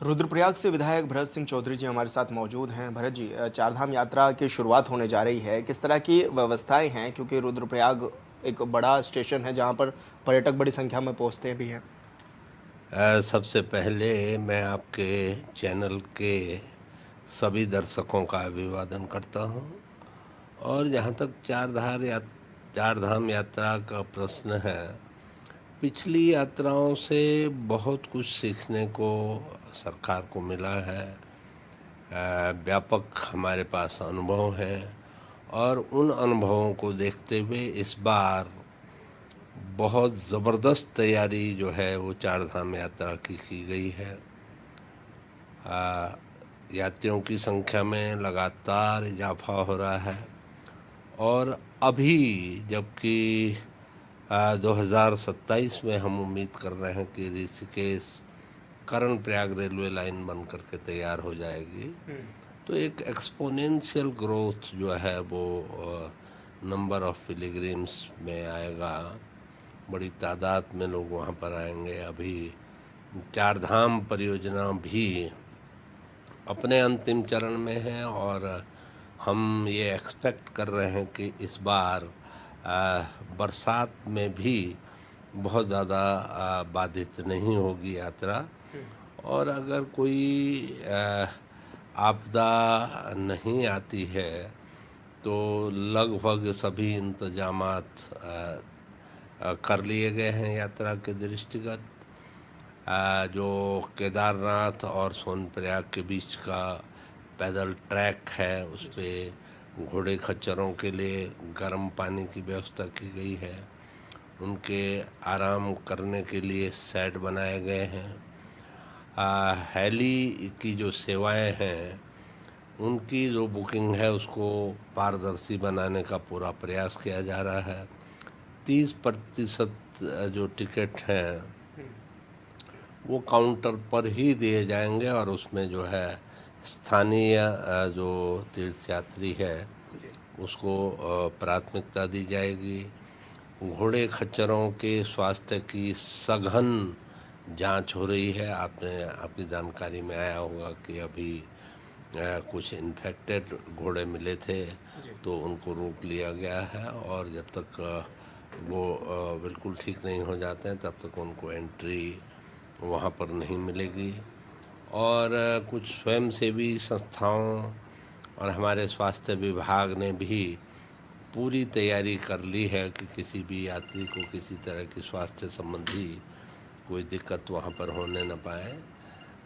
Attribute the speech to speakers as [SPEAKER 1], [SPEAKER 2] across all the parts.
[SPEAKER 1] रुद्रप्रयाग से विधायक भरत सिंह चौधरी जी हमारे साथ मौजूद हैं। भरत जी, चारधाम यात्रा की शुरुआत होने जा रही है, किस तरह की व्यवस्थाएं हैं? क्योंकि रुद्रप्रयाग एक बड़ा स्टेशन है जहां पर पर्यटक बड़ी संख्या में पहुंचते भी हैं।
[SPEAKER 2] सबसे पहले मैं आपके चैनल के सभी दर्शकों का अभिवादन करता हूं। और जहां तक चारधाम यात्रा का प्रश्न है, पिछली यात्राओं से बहुत कुछ सीखने को सरकार को मिला है। व्यापक हमारे पास अनुभव हैं और उन अनुभवों को देखते हुए इस बार बहुत ज़बरदस्त तैयारी जो है वो चारधाम यात्रा की गई है। यात्रियों की संख्या में लगातार इजाफा हो रहा है और अभी जबकि 2027 में हम उम्मीद कर रहे हैं कि ऋषिकेश कर्णप्रयाग रेलवे लाइन बन करके तैयार हो जाएगी, तो एक एक्सपोनेंशियल ग्रोथ जो है वो नंबर ऑफ पिलग्रिम्स में आएगा। बड़ी तादाद में लोग वहाँ पर आएंगे। अभी चारधाम परियोजना भी अपने अंतिम चरण में है और हम ये एक्सपेक्ट कर रहे हैं कि इस बार बरसात में भी बहुत ज़्यादा बाधित नहीं होगी यात्रा। और अगर कोई आपदा नहीं आती है तो लगभग सभी इंतजामात कर लिए गए हैं यात्रा के दृष्टिगत। जो केदारनाथ और सोनप्रयाग के बीच का पैदल ट्रैक है उस पर घोड़े खच्चरों के लिए गर्म पानी की व्यवस्था की गई है। उनके आराम करने के लिए शेड बनाए गए हैं। हेली की जो सेवाएं हैं उनकी जो बुकिंग है उसको पारदर्शी बनाने का पूरा प्रयास किया जा रहा है। 30% जो टिकट हैं वो काउंटर पर ही दिए जाएंगे और उसमें जो है स्थानीय जो तीर्थयात्री है उसको प्राथमिकता दी जाएगी। घोड़े खच्चरों के स्वास्थ्य की सघन जांच हो रही है। आपकी जानकारी में आया होगा कि अभी कुछ इन्फेक्टेड घोड़े मिले थे तो उनको रोक लिया गया है और जब तक वो बिल्कुल ठीक नहीं हो जाते हैं तब तक उनको एंट्री वहाँ पर नहीं मिलेगी। और कुछ स्वयंसेवी संस्थाओं और हमारे स्वास्थ्य विभाग ने भी पूरी तैयारी कर ली है कि किसी भी यात्री को किसी तरह की स्वास्थ्य संबंधी कोई दिक्कत वहाँ पर होने न पाए।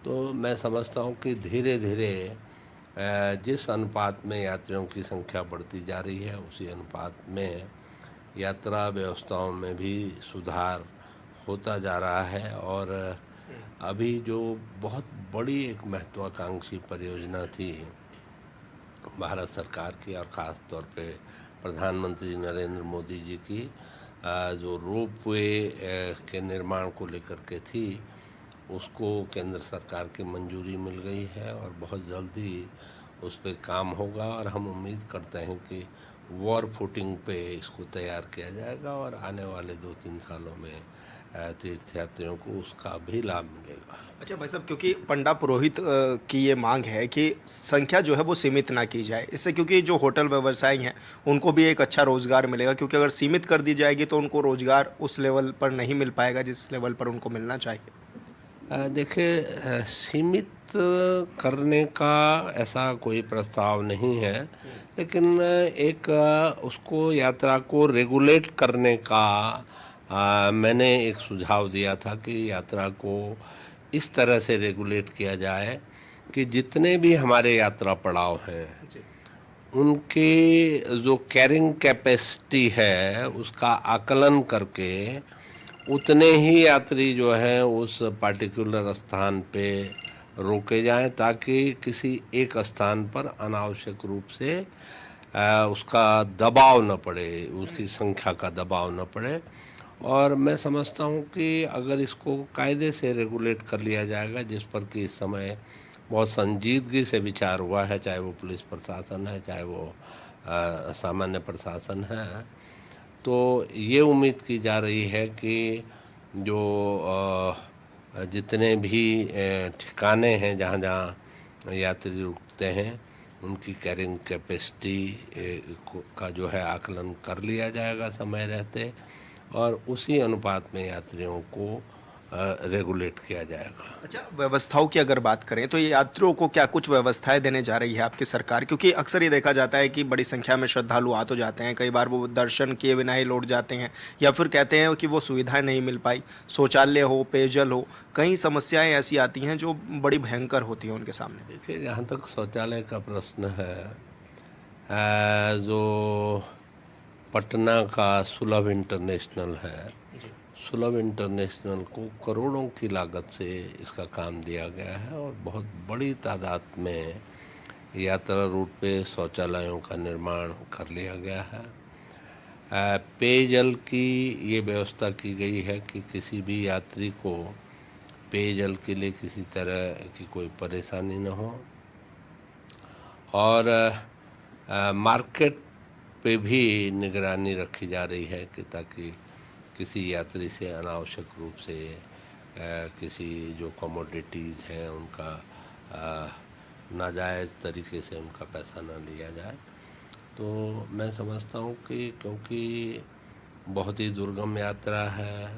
[SPEAKER 2] तो मैं समझता हूँ कि धीरे धीरे जिस अनुपात में यात्रियों की संख्या बढ़ती जा रही है उसी अनुपात में यात्रा व्यवस्थाओं में भी सुधार होता जा रहा है। और अभी जो बहुत बड़ी एक महत्वाकांक्षी परियोजना थी भारत सरकार की और ख़ास तौर पे प्रधानमंत्री नरेंद्र मोदी जी की, जो रोपवे के निर्माण को लेकर के थी, उसको केंद्र सरकार की मंजूरी मिल गई है और बहुत जल्दी उस पर काम होगा। और हम उम्मीद करते हैं कि वॉर फुटिंग पे इसको तैयार किया जाएगा और आने वाले 2-3 सालों में तीर्थयात्रियों को उसका भी लाभ मिलेगा।
[SPEAKER 1] अच्छा भाई साहब, क्योंकि पंडा पुरोहित की ये मांग है कि संख्या जो है वो सीमित ना की जाए, इससे क्योंकि जो होटल व्यवसायी हैं उनको भी एक अच्छा रोजगार मिलेगा। क्योंकि अगर सीमित कर दी जाएगी तो उनको रोजगार उस लेवल पर नहीं मिल पाएगा जिस लेवल पर उनको मिलना चाहिए।
[SPEAKER 2] देखिए, सीमित करने का ऐसा कोई प्रस्ताव नहीं है, लेकिन एक उसको यात्रा को रेगुलेट करने का मैंने एक सुझाव दिया था कि यात्रा को इस तरह से रेगुलेट किया जाए कि जितने भी हमारे यात्रा पड़ाव हैं उनके जो कैरिंग कैपेसिटी है उसका आकलन करके उतने ही यात्री जो हैं उस पार्टिकुलर स्थान पे रोके जाएं ताकि किसी एक स्थान पर अनावश्यक रूप से उसका दबाव न पड़े, उसकी संख्या का दबाव न पड़े। और मैं समझता हूँ कि अगर इसको कायदे से रेगुलेट कर लिया जाएगा, जिस पर कि इस समय बहुत संजीदगी से विचार हुआ है, चाहे वो पुलिस प्रशासन है चाहे वो सामान्य प्रशासन है, तो ये उम्मीद की जा रही है कि जो जितने भी ठिकाने हैं जहाँ जहाँ यात्री रुकते हैं उनकी कैरिंग कैपेसिटी का जो है आकलन कर लिया जाएगा समय रहते, और उसी अनुपात में यात्रियों को रेगुलेट किया जाएगा।
[SPEAKER 1] अच्छा, व्यवस्थाओं की अगर बात करें तो ये यात्रियों को क्या कुछ व्यवस्थाएं देने जा रही है आपकी सरकार? क्योंकि अक्सर ये देखा जाता है कि बड़ी संख्या में श्रद्धालु आ तो जाते हैं, कई बार वो दर्शन किए बिना ही लौट जाते हैं, या फिर कहते हैं कि वो सुविधाएं नहीं मिल पाई, शौचालय हो, पेयजल हो, कई समस्याएं ऐसी आती हैं जो बड़ी भयंकर होती हैं उनके सामने।
[SPEAKER 2] देखिए, जहाँ तक शौचालय का प्रश्न है, जो पटना का सुलभ इंटरनेशनल है, सुलभ इंटरनेशनल को करोड़ों की लागत से इसका काम दिया गया है और बहुत बड़ी तादाद में यात्रा रूट पे शौचालयों का निर्माण कर लिया गया है। पेयजल की ये व्यवस्था की गई है कि किसी भी यात्री को पेयजल के लिए किसी तरह की कोई परेशानी न हो, और मार्केट पे भी निगरानी रखी जा रही है कि ताकि किसी यात्री से अनावश्यक रूप से किसी जो कमोडिटीज़ हैं उनका नाजायज़ तरीके से उनका पैसा न लिया जाए। तो मैं समझता हूँ कि क्योंकि बहुत ही दुर्गम यात्रा है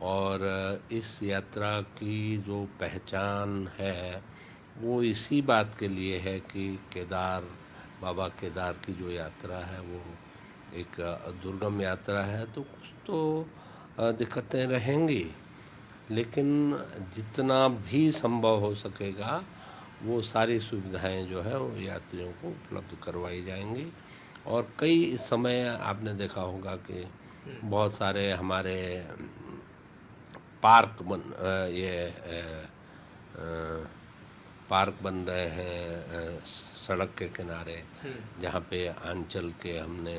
[SPEAKER 2] और इस यात्रा की जो पहचान है वो इसी बात के लिए है कि बाबा केदार की जो यात्रा है वो एक दुर्गम यात्रा है, तो कुछ तो दिक्कतें रहेंगी, लेकिन जितना भी संभव हो सकेगा वो सारी सुविधाएं जो है वो यात्रियों को उपलब्ध करवाई जाएंगी। और कई इस समय आपने देखा होगा कि बहुत सारे हमारे पार्क पार्क बन रहे हैं सड़क के किनारे, जहाँ पे आंचल के हमने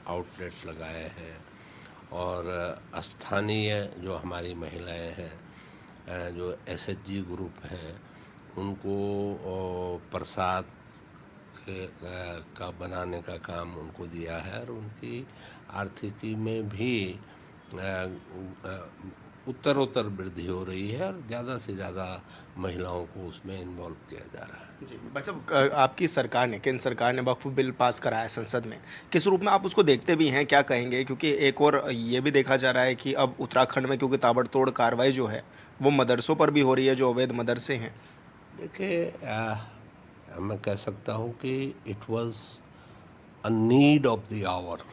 [SPEAKER 2] आउटलेट लगाए हैं, और स्थानीय जो हमारी महिलाएं हैं, जो एसएचजी ग्रुप हैं, उनको प्रसाद का बनाने का काम उनको दिया है, और उनकी आर्थिकी में भी उत्तरोत्तर वृद्धि हो रही है और ज़्यादा से ज़्यादा महिलाओं को उसमें इन्वॉल्व किया जा रहा है।
[SPEAKER 1] जी, भाई साहब, आपकी सरकार ने, केंद्र सरकार ने वक्फ बिल पास कराया संसद में, किस रूप में आप उसको देखते भी हैं, क्या कहेंगे? क्योंकि एक और ये भी देखा जा रहा है कि अब उत्तराखंड में क्योंकि ताबड़तोड़ कार्रवाई जो है वो मदरसों पर भी हो रही है, जो अवैध मदरसे हैं।
[SPEAKER 2] देखिए, मैं कह सकता हूँ कि it was a need of the hour.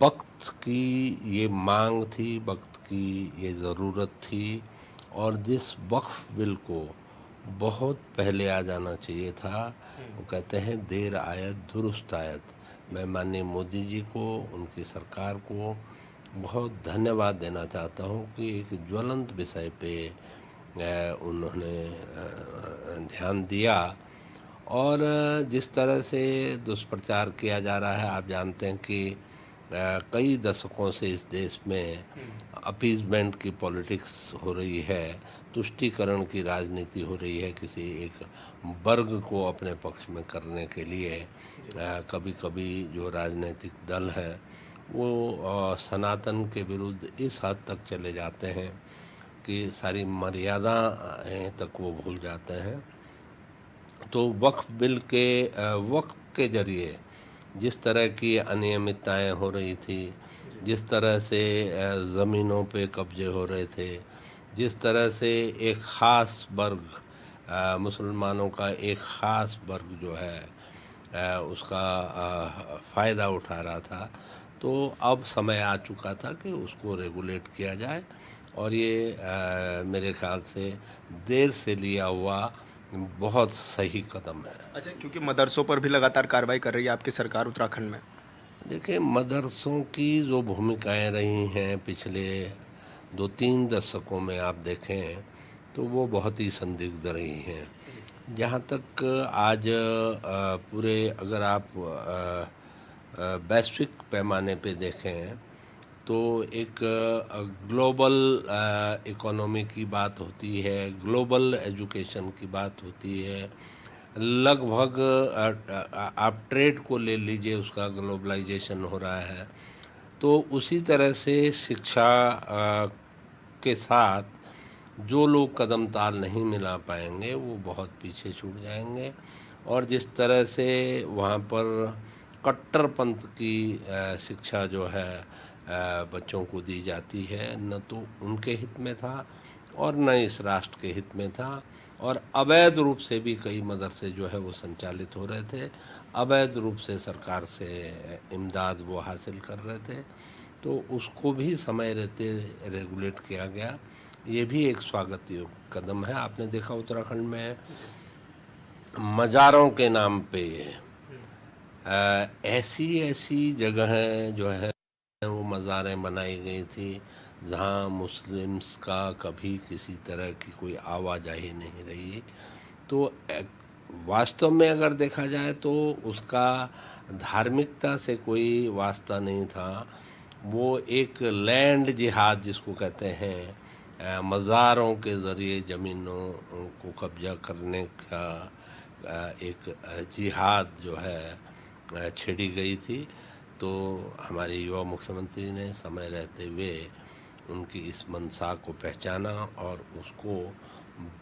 [SPEAKER 2] वक्त की ये मांग थी, वक्त की ये ज़रूरत थी, और जिस वक्फ बिल को बहुत पहले आ जाना चाहिए था, वो कहते हैं देर आयत दुरुस्त आयत। मैं माननीय मोदी जी को, उनकी सरकार को बहुत धन्यवाद देना चाहता हूँ कि एक ज्वलंत विषय पे उन्होंने ध्यान दिया। और जिस तरह से दुष्प्रचार किया जा रहा है, आप जानते हैं कि कई दशकों से इस देश में अपीजमेंट की पॉलिटिक्स हो रही है, तुष्टीकरण की राजनीति हो रही है, किसी एक वर्ग को अपने पक्ष में करने के लिए। कभी कभी जो राजनीतिक दल हैं वो सनातन के विरुद्ध इस हद तक चले जाते हैं कि सारी मर्यादाएं तक वो भूल जाते हैं। तो वक्फ के जरिए जिस तरह की अनियमितताएं हो रही थी, जिस तरह से ज़मीनों पे कब्जे हो रहे थे, जिस तरह से एक ख़ास वर्ग, मुसलमानों का एक ख़ास वर्ग जो है उसका फ़ायदा उठा रहा था, तो अब समय आ चुका था कि उसको रेगुलेट किया जाए। और ये मेरे ख़्याल से देर से लिया हुआ बहुत सही कदम है।
[SPEAKER 1] अच्छा, क्योंकि मदरसों पर भी लगातार कार्रवाई कर रही है आपकी सरकार उत्तराखंड में।
[SPEAKER 2] देखिए, मदरसों की जो भूमिकाएं रही हैं पिछले 2-3 दशकों में, आप देखें तो वो बहुत ही संदिग्ध रही हैं। जहाँ तक आज पूरे, अगर आप वैश्विक पैमाने पे देखें तो एक ग्लोबल इकोनॉमी की बात होती है, ग्लोबल एजुकेशन की बात होती है, लगभग आप ट्रेड को ले लीजिए, उसका ग्लोबलाइजेशन हो रहा है। तो उसी तरह से शिक्षा के साथ जो लोग कदम ताल नहीं मिला पाएंगे वो बहुत पीछे छूट जाएंगे। और जिस तरह से वहाँ पर कट्टरपंथ की शिक्षा जो है बच्चों को दी जाती है, न तो उनके हित में था और न इस राष्ट्र के हित में था। और अवैध रूप से भी कई मदरसे जो है वो संचालित हो रहे थे, अवैध रूप से सरकार से इमदाद वो हासिल कर रहे थे, तो उसको भी समय रहते रेगुलेट किया गया। ये भी एक स्वागत योग्य कदम है। आपने देखा उत्तराखंड में मज़ारों के नाम पे ऐसी ऐसी जगहें जो है वो मज़ारें बनाई गई थी जहाँ मुस्लिम्स का कभी किसी तरह की कोई आवाजाही नहीं रही। तो वास्तव में अगर देखा जाए तो उसका धार्मिकता से कोई वास्ता नहीं था। वो एक लैंड जिहाद जिसको कहते हैं, मज़ारों के ज़रिए ज़मीनों को कब्जा करने का एक जिहाद जो है छेड़ी गई थी। तो हमारे युवा मुख्यमंत्री ने समय रहते हुए उनकी इस मंशा को पहचाना और उसको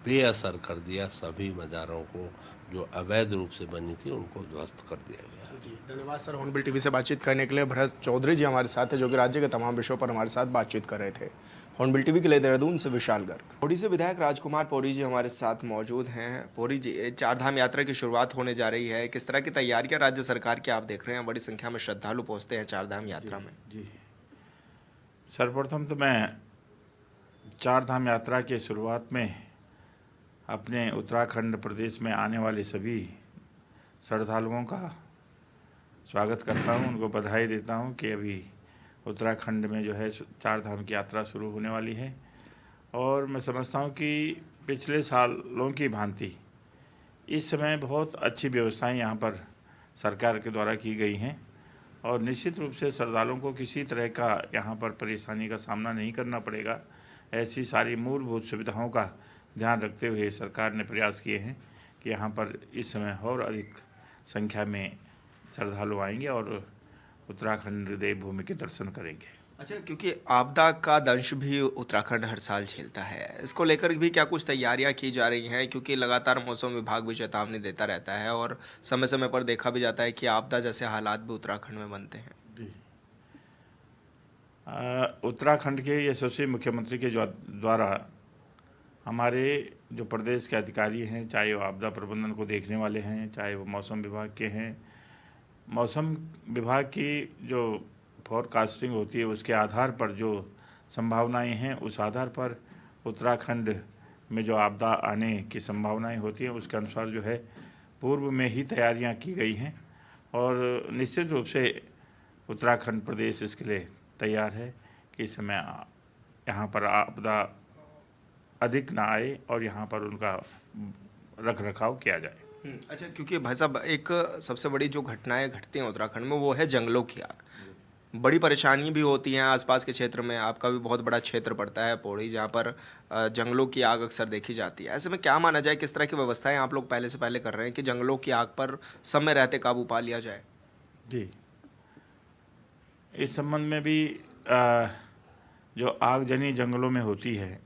[SPEAKER 2] बेअसर कर दिया। सभी मज़ारों को जो अवैध रूप से बनी थी उनको ध्वस्त कर दिया गया।
[SPEAKER 1] जी, धन्यवाद सर। हॉर्नबिल टीवी से बातचीत करने के लिए भरत चौधरी जी हमारे साथ हैं, जो कि राज्य के तमाम विषयों पर हमारे साथ बातचीत कर रहे थे। हॉर्नबिल टीवी के लिए देहरादून से विशाल गर्ग। पौड़ी से विधायक राजकुमार पौड़ी जी हमारे साथ मौजूद हैं। पौड़ी जी, चारधाम यात्रा की शुरुआत होने जा रही है, किस तरह की तैयारियां राज्य सरकार की आप देख रहे हैं? बड़ी संख्या में श्रद्धालु पहुंचते हैं चारधाम यात्रा में।
[SPEAKER 3] जी, सर्वप्रथम तो मैं चार धाम यात्रा के शुरुआत में अपने उत्तराखंड प्रदेश में आने वाले सभी श्रद्धालुओं का स्वागत करता हूं, उनको बधाई देता हूं कि अभी उत्तराखंड में जो है चार धाम की यात्रा शुरू होने वाली है। और मैं समझता हूं कि पिछले सालों की भांति इस समय बहुत अच्छी व्यवस्थाएं यहां पर सरकार के द्वारा की गई हैं और निश्चित रूप से श्रद्धालुओं को किसी तरह का यहाँ पर परेशानी का सामना नहीं करना पड़ेगा। ऐसी सारी मूलभूत सुविधाओं का ध्यान रखते हुए सरकार ने प्रयास किए हैं कि यहाँ पर इस समय और अधिक संख्या में श्रद्धालु आएंगे और उत्तराखंड देवभूमि के दर्शन करेंगे।
[SPEAKER 1] अच्छा, क्योंकि आपदा का दंश भी उत्तराखंड हर साल झेलता है, इसको लेकर भी क्या कुछ तैयारियां की जा रही हैं? क्योंकि लगातार मौसम विभाग भी चेतावनी देता रहता है और समय समय पर देखा भी जाता है कि आपदा जैसे हालात भी उत्तराखंड में बनते हैं।
[SPEAKER 3] जी, उत्तराखंड के यशस्वी मुख्यमंत्री के द्वारा हमारे जो प्रदेश के अधिकारी हैं, चाहे वो आपदा प्रबंधन को देखने वाले हैं, चाहे वो मौसम विभाग के हैं, मौसम विभाग की जो फोरकास्टिंग होती है उसके आधार पर जो संभावनाएं हैं, उस आधार पर उत्तराखंड में जो आपदा आने की संभावनाएं होती हैं उसके अनुसार जो है पूर्व में ही तैयारियां की गई हैं और निश्चित रूप से उत्तराखंड प्रदेश इसके लिए तैयार है कि इस समय यहाँ पर आपदा अधिक ना आए और यहाँ पर उनका रख रखाव किया जाए।
[SPEAKER 1] अच्छा, क्योंकि भाई साहब एक सबसे बड़ी जो घटनाएं घटती हैं उत्तराखंड में वो है जंगलों की आग। बड़ी परेशानी भी होती हैं आसपास के क्षेत्र में। आपका भी बहुत बड़ा क्षेत्र पड़ता है पौड़ी, जहाँ पर जंगलों की आग अक्सर देखी जाती है। ऐसे में क्या माना जाए, किस तरह की व्यवस्थाएं आप लोग पहले से पहले कर रहे हैं कि जंगलों की आग पर समय रहते काबू पा लिया जाए?
[SPEAKER 3] जी, इस संबंध में भी जो आगजनी जंगलों में होती है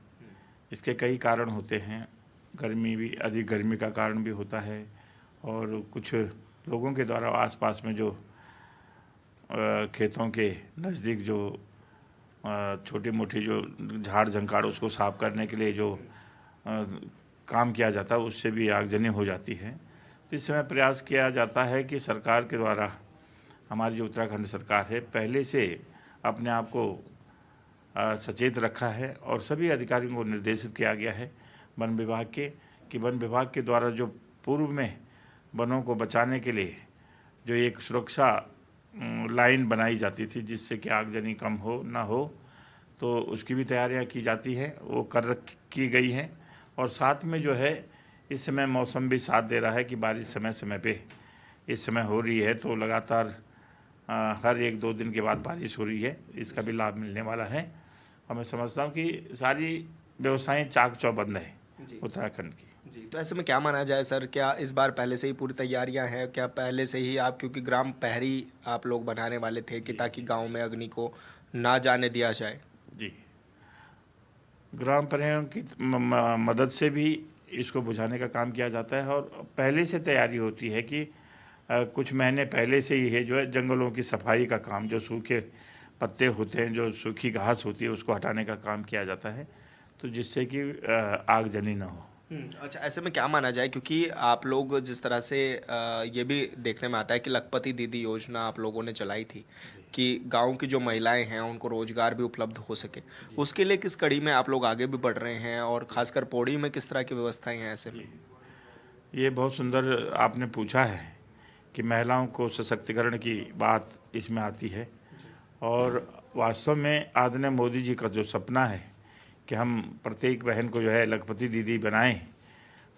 [SPEAKER 3] इसके कई कारण होते हैं। गर्मी भी, अधिक गर्मी का कारण भी होता है और कुछ लोगों के द्वारा आसपास में जो खेतों के नज़दीक जो छोटी मोटी जो झाड़ झंकाड़ उसको साफ करने के लिए जो काम किया जाता है उससे भी आगजनी हो जाती है। तो इस समय प्रयास किया जाता है कि सरकार के द्वारा, हमारी जो उत्तराखंड सरकार है, पहले से अपने आप को सचेत रखा है और सभी अधिकारियों को निर्देशित किया गया है वन विभाग के, कि वन विभाग के द्वारा जो पूर्व में वनों को बचाने के लिए जो एक सुरक्षा लाइन बनाई जाती थी जिससे कि आगजनी कम हो ना हो, तो उसकी भी तैयारियां की जाती हैं, वो की गई हैं। और साथ में जो है इस समय मौसम भी साथ दे रहा है कि बारिश समय समय पे इस समय हो रही है, तो लगातार हर 1-2 दिन के बाद बारिश हो रही है, इसका भी लाभ मिलने वाला है। और मैं समझता हूँ कि सारी व्यवस्थाएं चाक चौबंद है उत्तराखंड की।
[SPEAKER 1] जी, तो ऐसे में क्या माना जाए सर, क्या इस बार पहले से ही पूरी तैयारियां हैं? क्या पहले से ही आप, क्योंकि ग्राम प्रहरी आप लोग बनाने वाले थे कि ताकि गांव में अग्नि को ना जाने दिया जाए?
[SPEAKER 3] जी, ग्राम प्रधान की मदद से भी इसको बुझाने का काम किया जाता है और पहले से तैयारी होती है कि कुछ महीने पहले से ही है जो है जंगलों की सफाई का काम, जो सूखे पत्ते होते हैं, जो सूखी घास होती है, उसको हटाने का काम किया जाता है, तो जिससे कि आगजनी ना हो।
[SPEAKER 1] अच्छा, ऐसे में क्या माना जाए, क्योंकि आप लोग जिस तरह से ये भी देखने में आता है कि लखपति दीदी योजना आप लोगों ने चलाई थी कि गांव की जो महिलाएं हैं उनको रोजगार भी उपलब्ध हो सके, उसके लिए किस कड़ी में आप लोग आगे भी बढ़ रहे हैं और खासकर पौड़ी में किस तरह की व्यवस्थाएं हैं ऐसे में?
[SPEAKER 3] ये बहुत सुंदर आपने पूछा है कि महिलाओं को सशक्तिकरण की बात इसमें आती है और वास्तव में आदरणीय मोदी जी का जो सपना है कि हम प्रत्येक बहन को जो है लखपति दीदी बनाएं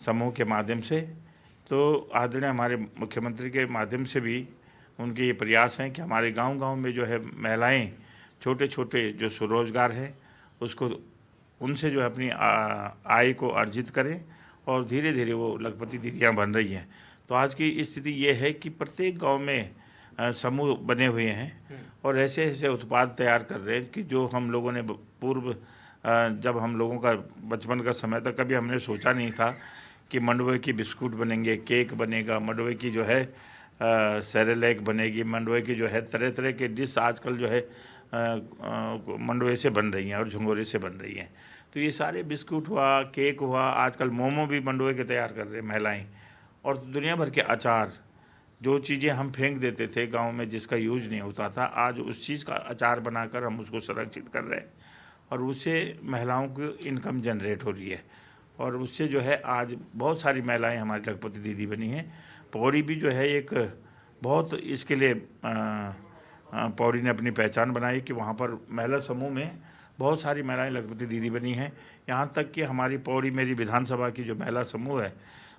[SPEAKER 3] समूह के माध्यम से, तो आदरणीय हमारे मुख्यमंत्री के माध्यम से भी उनके ये प्रयास हैं कि हमारे गांव-गांव में जो है महिलाएं छोटे छोटे जो स्वरोजगार है उसको उनसे जो है अपनी आय को अर्जित करें और धीरे धीरे वो लखपति दीदियाँ बन रही हैं। तो आज की स्थिति ये है कि प्रत्येक गांव में समूह बने हुए हैं और ऐसे ऐसे उत्पाद तैयार कर रहे हैं कि जो हम लोगों ने पूर्व जब हम लोगों का बचपन का समय था कभी हमने सोचा नहीं था कि मंडुवे की बिस्कुट बनेंगे, केक बनेगा, मंडुवे की जो है सेरेलैक बनेगी, मंडुवे की जो है तरह तरह के डिश आजकल जो है मंडुवे से बन रही हैं और झंगोरे से बन रही हैं। तो ये सारे बिस्कुट हुआ, केक हुआ, आजकल मोमो भी मंडुवे के तैयार कर रहे हैं महिलाएं, और दुनिया भर के अचार, जो चीज़ें हम फेंक देते थे गांव में जिसका यूज नहीं होता था, आज उस चीज़ का अचार बनाकर हम उसको संरक्षित कर रहे हैं और उससे महिलाओं को इनकम जनरेट हो रही है और उससे जो है आज बहुत सारी महिलाएं हमारी लखपति दीदी बनी हैं। पौड़ी भी जो है एक बहुत इसके लिए पौड़ी ने अपनी पहचान बनाई कि वहाँ पर महिला समूह में बहुत सारी महिलाएं लखपति दीदी बनी हैं। यहाँ तक कि हमारी पौड़ी मेरी विधानसभा की जो महिला समूह है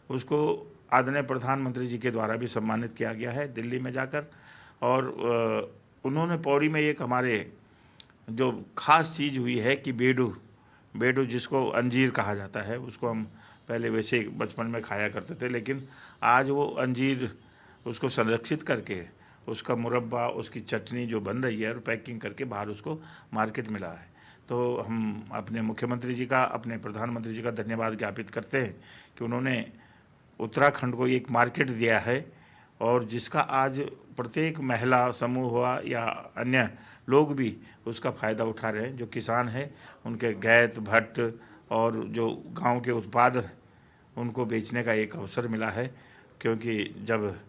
[SPEAKER 3] उसको आदरणीय प्रधानमंत्री जी के द्वारा भी सम्मानित किया गया है दिल्ली में जाकर, और उन्होंने पौड़ी में एक हमारे जो खास चीज़ हुई है कि बेडू जिसको अंजीर कहा जाता है, उसको हम पहले वैसे बचपन में खाया करते थे, लेकिन आज वो अंजीर उसको संरक्षित करके उसका मुरब्बा, उसकी चटनी जो बन रही है और पैकिंग करके बाहर उसको मार्केट मिला है। तो हम अपने मुख्यमंत्री जी का, अपने प्रधानमंत्री जी का धन्यवाद ज्ञापित करते हैं कि उन्होंने उत्तराखंड को एक मार्केट दिया है और जिसका आज प्रत्येक महिला समूह हुआ या अन्य लोग भी उसका फ़ायदा उठा रहे हैं। जो किसान हैं उनके गैत भट्ट और जो गांव के उत्पाद उनको बेचने का एक अवसर मिला है, क्योंकि जब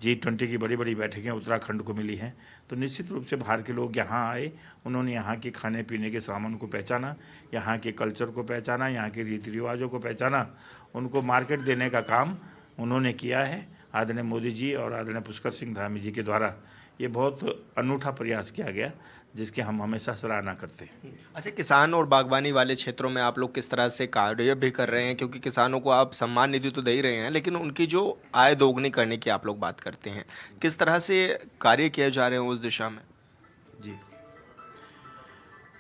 [SPEAKER 3] G20 की बड़ी बड़ी बैठकें उत्तराखंड को मिली हैं तो निश्चित रूप से बाहर के लोग यहाँ आए, उन्होंने यहाँ के खाने पीने के सामान को पहचाना, यहाँ के कल्चर को पहचाना, यहाँ के रीति रिवाजों को पहचाना, उनको मार्केट देने का काम उन्होंने किया है। आदरणीय मोदी जी और आदरणीय पुष्कर सिंह धामी जी के द्वारा ये बहुत अनूठा प्रयास किया गया जिसकी हम हमेशा सराहना करते हैं।
[SPEAKER 1] अच्छा, किसान और बागवानी वाले क्षेत्रों में आप लोग किस तरह से कार्य भी कर रहे हैं, क्योंकि किसानों को आप सम्मान निधि तो दे ही रहे हैं लेकिन उनकी जो आय दोगुनी करने की आप लोग बात करते हैं, किस तरह से कार्य किए जा रहे हैं उस दिशा में?
[SPEAKER 3] जी,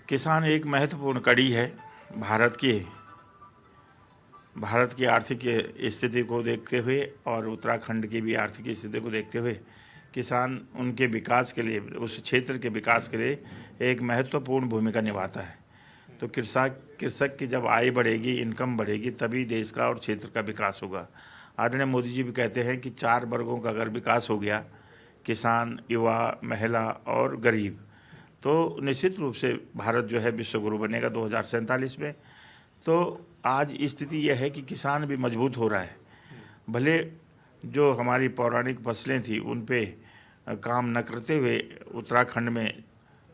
[SPEAKER 3] किसान एक महत्वपूर्ण कड़ी है भारत की आर्थिक स्थिति को देखते हुए और उत्तराखंड की भी आर्थिक स्थिति को देखते हुए किसान उनके विकास के लिए, उस क्षेत्र के विकास के लिए एक महत्वपूर्ण भूमिका निभाता है। तो कृषक की जब आय बढ़ेगी, इनकम बढ़ेगी, तभी देश का और क्षेत्र का विकास होगा। आदरणीय मोदी जी भी कहते हैं कि 4 वर्गों का अगर विकास हो गया, किसान, युवा, महिला और गरीब, तो निश्चित रूप से भारत जो है विश्व गुरु बनेगा 2047 में। तो आज स्थिति यह है कि किसान भी मजबूत हो रहा है। भले जो हमारी पौराणिक फसलें थी उन पे काम न करते हुए उत्तराखंड में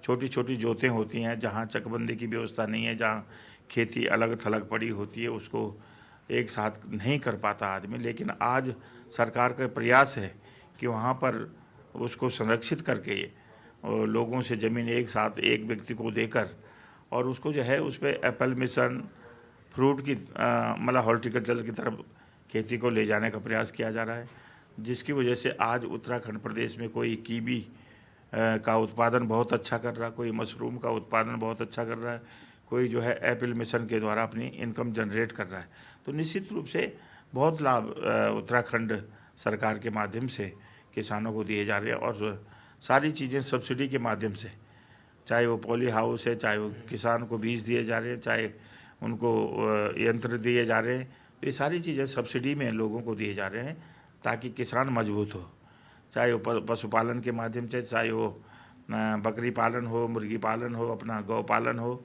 [SPEAKER 3] छोटी छोटी जोतें होती हैं जहाँ चकबंदी की व्यवस्था नहीं है, जहाँ खेती अलग थलग पड़ी होती है, उसको एक साथ नहीं कर पाता आदमी, लेकिन आज सरकार का प्रयास है कि वहाँ पर उसको संरक्षित करके और लोगों से ज़मीन एक साथ एक व्यक्ति को देकर और उसको जो है उस पर एप्पल मिशन, फ्रूट की मतलब हॉर्टिकल्चर की तरफ खेती को ले जाने का प्रयास किया जा रहा है, जिसकी वजह से आज उत्तराखंड प्रदेश में कोई कीवी का उत्पादन बहुत अच्छा कर रहा है, कोई मशरूम का उत्पादन बहुत अच्छा कर रहा है, कोई जो है एप्पल मिशन के द्वारा अपनी इनकम जनरेट कर रहा है। तो निश्चित रूप से बहुत लाभ उत्तराखंड सरकार के माध्यम से किसानों को दिए जा रहे हैं और सारी चीज़ें सब्सिडी के माध्यम से, चाहे वो पॉली हाउस है, चाहे वो किसान को बीज दिए जा रहे हैं, चाहे उनको यंत्र दिए जा रहे हैं। तो ये सारी चीज़ें सब्सिडी में लोगों को दिए जा रहे हैं ताकि किसान मजबूत हो, चाहे वो पशुपालन के माध्यम से, चाहे वो बकरी पालन हो, मुर्गी पालन हो, अपना गौ पालन हो,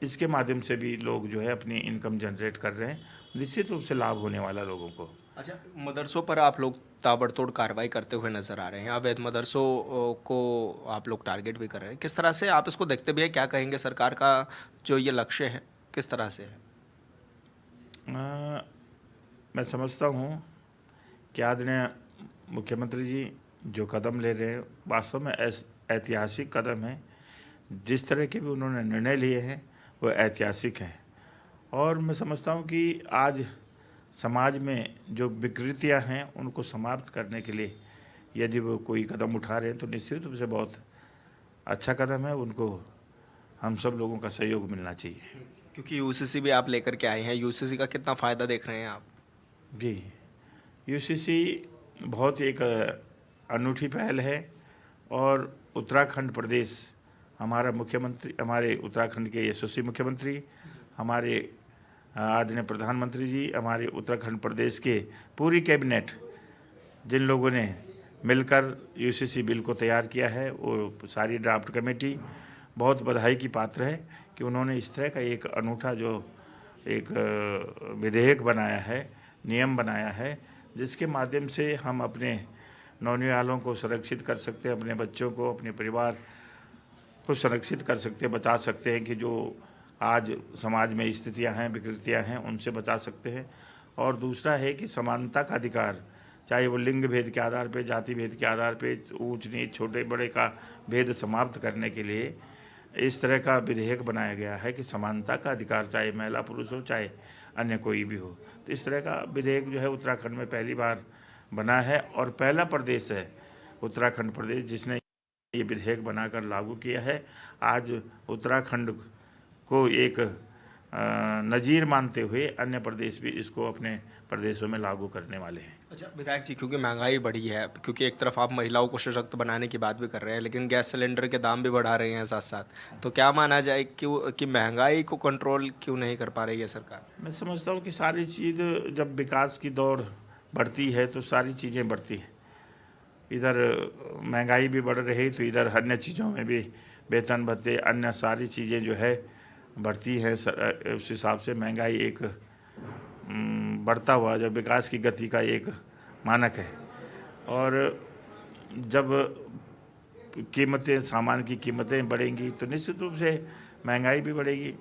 [SPEAKER 3] इसके माध्यम से भी लोग जो है अपनी इनकम जनरेट कर रहे हैं। निश्चित रूप से लाभ होने वाला लोगों को।
[SPEAKER 1] अच्छा, मदरसों पर आप लोग ताबड़तोड़ कार्रवाई करते हुए नजर आ रहे हैं, अवैध मदरसों को आप लोग टारगेट भी कर रहे हैं, किस तरह से आप इसको देखते भी हैं? क्या कहेंगे, सरकार का जो ये लक्ष्य है किस तरह से है?
[SPEAKER 3] मैं समझता हूँ कि आदरणीय मुख्यमंत्री जी जो कदम ले रहे हैं वास्तव में ऐतिहासिक कदम है। जिस तरह के भी उन्होंने निर्णय लिए हैं वो ऐतिहासिक हैं, और मैं समझता हूँ कि आज समाज में जो विकृतियाँ हैं उनको समाप्त करने के लिए यदि वो कोई कदम उठा रहे हैं तो निश्चित रूप से बहुत अच्छा कदम है। उनको हम सब लोगों का सहयोग मिलना चाहिए।
[SPEAKER 1] क्योंकि यूसीसी भी आप लेकर के आए हैं, यूसीसी का कितना फ़ायदा देख रहे हैं आप?
[SPEAKER 3] जी, यूसीसी बहुत एक अनूठी पहल है, और उत्तराखंड प्रदेश, हमारा मुख्यमंत्री, हमारे उत्तराखंड के यशस्वी मुख्यमंत्री, हमारे आदरणीय प्रधानमंत्री जी, हमारे उत्तराखंड प्रदेश के पूरी कैबिनेट, जिन लोगों ने मिलकर यूसीसी बिल को तैयार किया है, वो सारी ड्राफ्ट कमेटी बहुत बधाई की पात्र है कि उन्होंने इस तरह का एक अनूठा जो एक विधेयक बनाया है, नियम बनाया है, जिसके माध्यम से हम अपने नौनिहालों को सुरक्षित कर सकते हैं, अपने बच्चों को, अपने परिवार को सुरक्षित कर सकते हैं, बचा सकते हैं कि जो आज समाज में स्थितियां हैं, विकृतियां हैं, उनसे बचा सकते हैं। और दूसरा है कि समानता का अधिकार, चाहे वो लिंग भेद के आधार पे, जाति भेद के आधार पे, ऊंच नीच, छोटे बड़े का भेद समाप्त करने के लिए इस तरह का विधेयक बनाया गया है कि समानता का अधिकार, चाहे महिला पुरुष हो, चाहे अन्य कोई भी हो। तो इस तरह का विधेयक जो है उत्तराखंड में पहली बार बना है, और पहला प्रदेश है उत्तराखंड प्रदेश जिसने ये विधेयक बनाकर लागू किया है। आज उत्तराखंड को एक नज़ीर मानते हुए अन्य प्रदेश भी इसको अपने प्रदेशों में लागू करने वाले हैं।
[SPEAKER 1] अच्छा विधायक जी, क्योंकि महंगाई बढ़ी है, क्योंकि एक तरफ आप महिलाओं को सशक्त बनाने की बात भी कर रहे हैं, लेकिन गैस सिलेंडर के दाम भी बढ़ा रहे हैं साथ साथ, तो क्या माना जाए कि महंगाई को कंट्रोल क्यों नहीं कर पा रही है सरकार?
[SPEAKER 3] मैं समझता हूँ कि सारी चीज़ जब विकास की दौड़ बढ़ती है तो सारी चीज़ें बढ़ती हैं। इधर महंगाई भी बढ़ रही तो इधर अन्य चीज़ों में भी वेतन भत्ते, अन्य सारी चीज़ें जो है बढ़ती हैं। उस हिसाब से महंगाई एक बढ़ता हुआ जब विकास की गति का एक मानक है, और जब कीमतें, सामान की कीमतें बढ़ेंगी तो निश्चित रूप से महंगाई भी बढ़ेगी,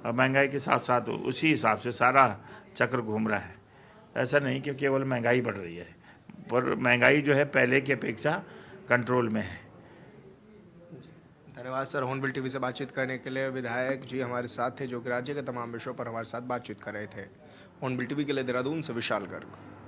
[SPEAKER 3] और महंगाई के साथ साथ उसी हिसाब से सारा चक्र घूम रहा है। ऐसा नहीं कि केवल महंगाई बढ़ रही है, पर महंगाई जो है पहले की अपेक्षा कंट्रोल में है।
[SPEAKER 1] धन्यवाद सर, हॉर्नबिल टीवी से बातचीत करने के लिए। विधायक जी हमारे साथ थे जो कि राज्य के तमाम विषयों पर हमारे साथ बातचीत कर रहे थे। हॉर्नबिल टीवी के लिए देहरादून से विशाल गर्ग।